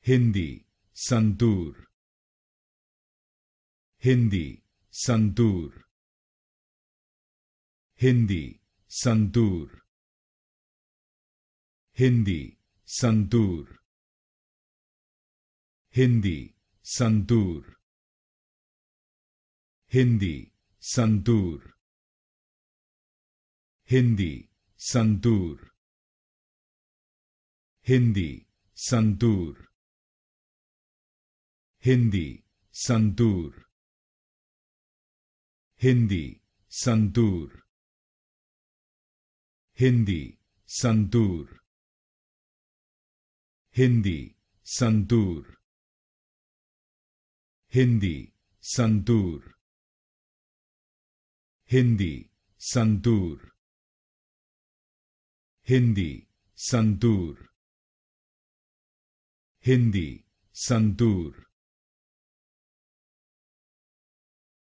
Hindi santoor, Hindi santoor, Hindi santoor, Hindi santoor, Hindi santoor, Hindi santoor, Hindi santoor, Hindi santoor, Hindi santoor, Hindi santoor, Hindi santoor, Hindi santoor, Hindi santoor, Hindi santoor, Hindi santoor, Hindi santoor,